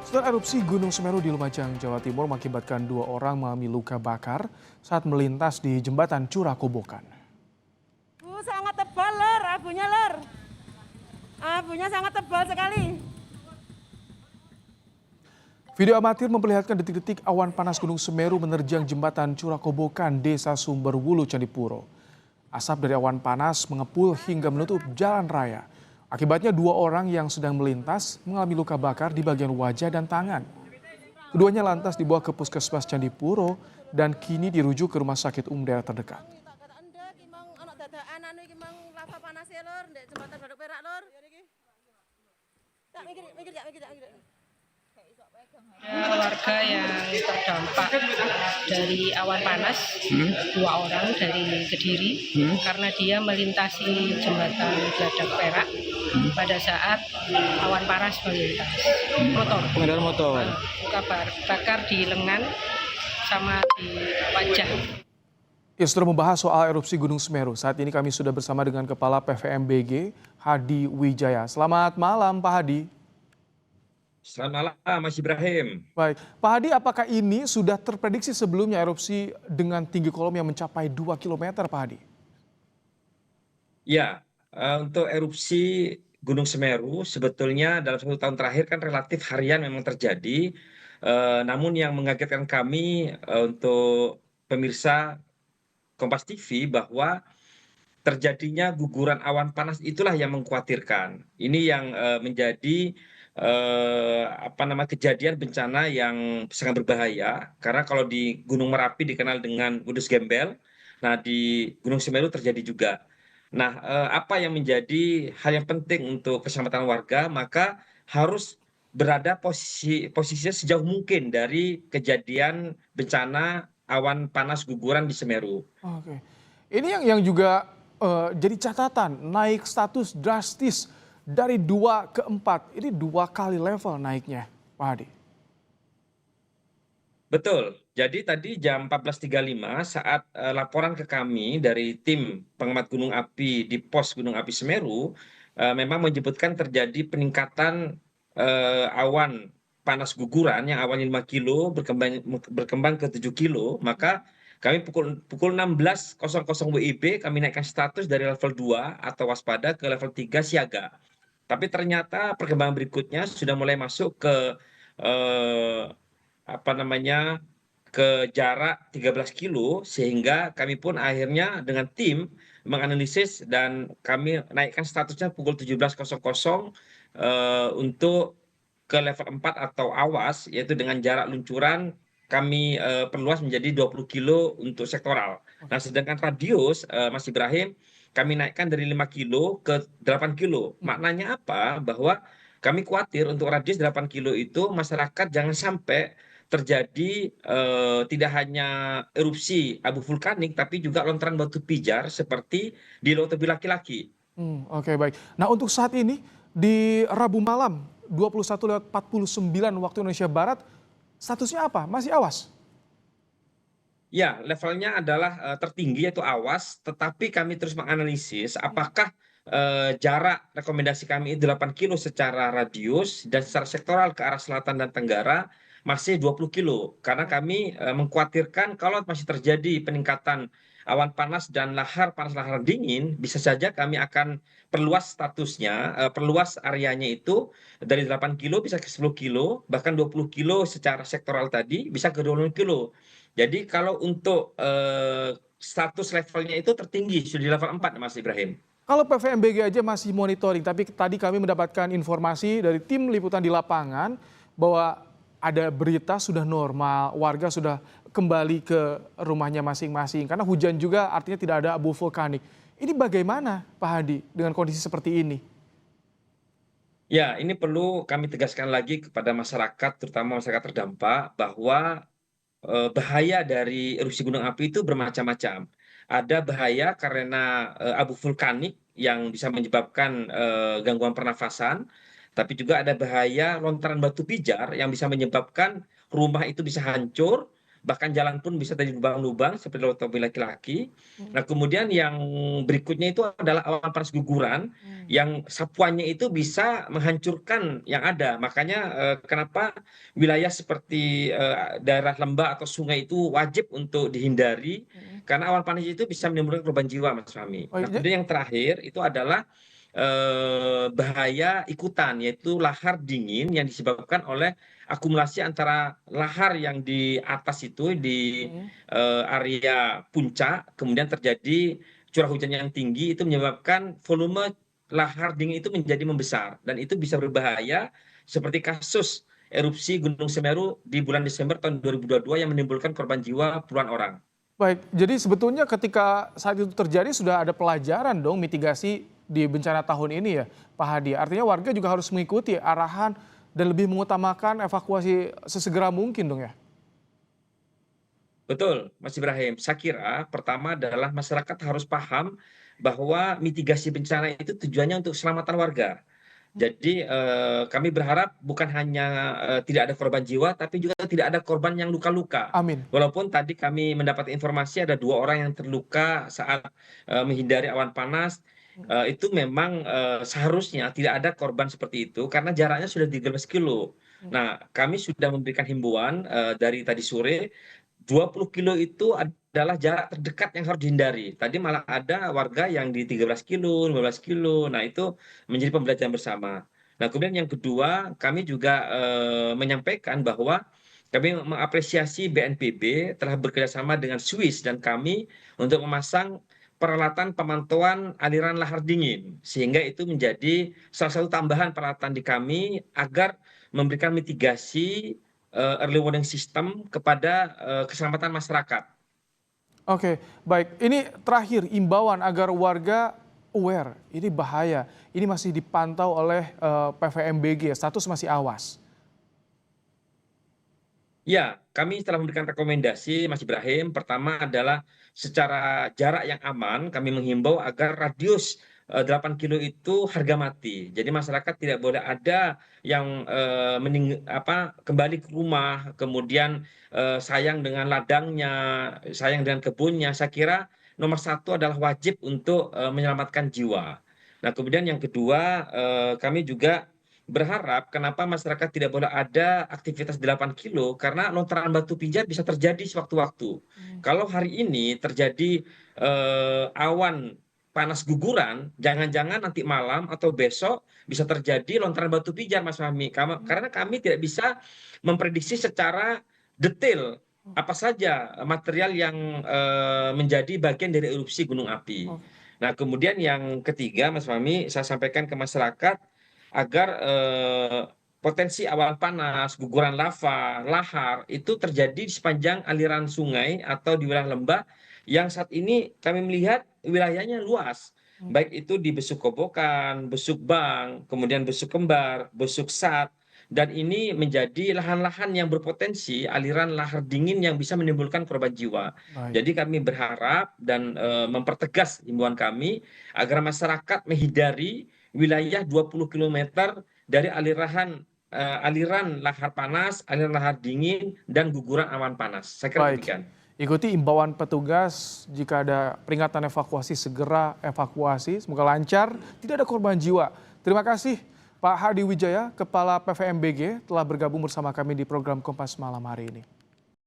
Setelah erupsi Gunung Semeru di Lumajang, Jawa Timur mengakibatkan 2 orang mengalami luka bakar saat melintas di jembatan Curah Kobokan. Sangat tebal lor, abunya lor. Abunya sangat tebal sekali. Video amatir memperlihatkan detik-detik awan panas Gunung Semeru menerjang jembatan Curah Kobokan, Desa Sumberwulu, Candipuro. Asap dari awan panas mengepul hingga menutup jalan raya. Akibatnya 2 orang yang sedang melintas mengalami luka bakar di bagian wajah dan tangan. Keduanya lantas dibawa ke Puskesmas Candipuro dan kini dirujuk ke rumah sakit umum daerah terdekat. Ada warga yang terdampak dari awan panas, 2 orang dari Kediri, karena dia melintasi jembatan Geladak Perak pada saat awan panas melintas. Pengendara motor. Luka bakar di lengan sama di wajah. Ya, sudah membahas soal erupsi Gunung Semeru. Saat ini kami sudah bersama dengan Kepala PVMBG, Hadi Wijaya. Selamat malam, Pak Hadi. Selamat malam, Mas Ibrahim. Baik, Pak Hadi, apakah ini sudah terprediksi sebelumnya erupsi dengan tinggi kolom yang mencapai 2 km, Pak Hadi? Ya, untuk erupsi Gunung Semeru sebetulnya dalam 1 tahun terakhir kan relatif harian memang terjadi. Namun yang mengagetkan kami untuk pemirsa Kompas TV bahwa terjadinya guguran awan panas itulah yang mengkhawatirkan. Ini yang menjadi kejadian bencana yang sangat berbahaya karena kalau di Gunung Merapi dikenal dengan Wedus Gembel, nah di Gunung Semeru terjadi juga. Nah, apa yang menjadi hal yang penting untuk keselamatan warga, maka harus berada posisinya sejauh mungkin dari kejadian bencana awan panas guguran di Semeru. Oke, ini yang juga jadi catatan, naik status drastis dari 2 ke 4. Ini 2 kali level naiknya, Pak Hadi. Betul. Jadi tadi jam 14.35 saat laporan ke kami dari tim pengamat gunung api di pos Gunung Api Semeru memang menyebutkan terjadi peningkatan awan panas guguran yang awalnya 5 kilo berkembang ke 7 kilo, maka kami pukul 16.00 WIB kami naikkan status dari level 2 atau waspada ke level 3 siaga. Tapi ternyata perkembangan berikutnya sudah mulai masuk ke eh, ke jarak 13 kilo sehingga kami pun akhirnya dengan tim menganalisis dan kami naikkan statusnya pukul 17.00 untuk ke level 4 atau awas, yaitu dengan jarak luncuran kami perluas menjadi 20 kilo untuk sektoral. Nah, sedangkan radius Mas Ibrahim kami naikkan dari 5 kilo ke 8 kilo. Maknanya apa? Bahwa kami khawatir untuk radius 8 kilo itu masyarakat jangan sampai terjadi tidak hanya erupsi abu vulkanik tapi juga lontaran batu pijar seperti di Laut Tebing Laki-Laki. Oke, baik. Nah, untuk saat ini di Rabu malam 21:49 waktu Indonesia Barat, statusnya apa? Masih awas? Ya, levelnya adalah tertinggi yaitu awas, tetapi kami terus menganalisis apakah jarak rekomendasi kami itu 8 kilo secara radius dan secara sektoral ke arah selatan dan tenggara masih 20 kilo. Karena kami mengkhawatirkan kalau masih terjadi peningkatan awan panas dan lahar panas lahar dingin, bisa saja kami akan perluas statusnya, perluas areanya itu dari 8 kilo bisa ke 10 kilo, bahkan 20 kilo secara sektoral tadi bisa ke 20 kilo. Jadi kalau untuk status levelnya itu tertinggi, sudah di level 4 Mas Ibrahim. Kalau PVMBG aja masih monitoring, tapi tadi kami mendapatkan informasi dari tim liputan di lapangan bahwa ada berita sudah normal, warga sudah kembali ke rumahnya masing-masing. Karena hujan juga artinya tidak ada abu vulkanik. Ini bagaimana Pak Hadi dengan kondisi seperti ini? Ya, ini perlu kami tegaskan lagi kepada masyarakat, terutama masyarakat terdampak, bahwa bahaya dari erupsi gunung api itu bermacam-macam. Ada bahaya karena abu vulkanik yang bisa menyebabkan gangguan pernafasan, tapi juga ada bahaya lontaran batu pijar yang bisa menyebabkan rumah itu bisa hancur bahkan jalan pun bisa terjadi lubang-lubang seperti mobil laki-laki. Nah, kemudian yang berikutnya itu adalah awan panas guguran yang sapuannya itu bisa menghancurkan yang ada. Makanya kenapa wilayah seperti daerah lembah atau sungai itu wajib untuk dihindari karena awan panas itu bisa menimbulkan korban jiwa, Mas Fahmi. Oh, Nah, kemudian yang terakhir itu adalah bahaya ikutan, yaitu lahar dingin yang disebabkan oleh akumulasi antara lahar yang di atas itu di area puncak, kemudian terjadi curah hujan yang tinggi itu menyebabkan volume lahar dingin itu menjadi membesar dan itu bisa berbahaya seperti kasus erupsi Gunung Semeru di bulan Desember tahun 2022 yang menimbulkan korban jiwa puluhan orang. baik, jadi sebetulnya ketika saat itu terjadi sudah ada pelajaran dong mitigasi di bencana tahun ini ya, Pak Hadi. Artinya warga juga harus mengikuti arahan dan lebih mengutamakan evakuasi sesegera mungkin dong ya? Betul, Mas Ibrahim. Saya kira pertama adalah masyarakat harus paham bahwa mitigasi bencana itu tujuannya untuk keselamatan warga. Jadi kami berharap bukan hanya tidak ada korban jiwa, tapi juga tidak ada korban yang luka-luka. Amin. Walaupun tadi kami mendapat informasi ada 2 orang yang terluka saat menghindari awan panas, itu memang seharusnya tidak ada korban seperti itu karena jaraknya sudah 13 kilo. Nah, kami sudah memberikan himbauan dari tadi sore 20 kilo itu adalah jarak terdekat yang harus dihindari. Tadi malah ada warga yang di 13 kilo, 15 kilo. Nah, itu menjadi pembelajaran bersama. Nah, kemudian yang kedua, kami juga menyampaikan bahwa kami mengapresiasi BNPB telah bekerjasama dengan Swiss dan kami untuk memasang peralatan pemantauan aliran lahar dingin. Sehingga itu menjadi salah satu tambahan peralatan di kami agar memberikan mitigasi early warning system kepada keselamatan masyarakat. Oke, baik. Ini terakhir imbauan agar warga aware, ini bahaya. Ini masih dipantau oleh PVMBG, status masih awas. Ya, kami telah memberikan rekomendasi, Mas Ibrahim. Pertama adalah secara jarak yang aman, kami menghimbau agar radius 8 kilo itu harga mati. Jadi masyarakat tidak boleh ada yang kembali ke rumah, kemudian sayang dengan ladangnya, sayang dengan kebunnya. Saya kira nomor satu adalah wajib untuk menyelamatkan jiwa. Nah, kemudian yang kedua, kami juga berharap kenapa masyarakat tidak boleh ada aktivitas 8 kilo karena lontaran batu pijar bisa terjadi sewaktu-waktu. Kalau hari ini terjadi awan panas guguran, jangan-jangan nanti malam atau besok bisa terjadi lontaran batu pijar, Mas Fahmi. Karena kami tidak bisa memprediksi secara detail apa saja material yang menjadi bagian dari erupsi gunung api. Nah, kemudian yang ketiga, Mas Fahmi, saya sampaikan ke masyarakat agar potensi awan panas, guguran lava, lahar itu terjadi di sepanjang aliran sungai atau di wilayah lembah yang saat ini kami melihat wilayahnya luas. Baik itu di Besuk Kobokan, Besuk Bang, kemudian Besuk Kembar, Besuk Sat, dan ini menjadi lahan-lahan yang berpotensi aliran lahar dingin yang bisa menimbulkan korban jiwa. Baik. Jadi kami berharap dan mempertegas himbauan kami agar masyarakat menghindari wilayah 20 km dari aliran lahar panas, aliran lahar dingin, dan guguran awan panas. Saya kira Baik. demikian. Ikuti imbauan petugas, jika ada peringatan evakuasi segera evakuasi, semoga lancar, tidak ada korban jiwa. Terima kasih Pak Hadi Wijaya, Kepala PVMBG telah bergabung bersama kami di program Kompas Malam hari ini.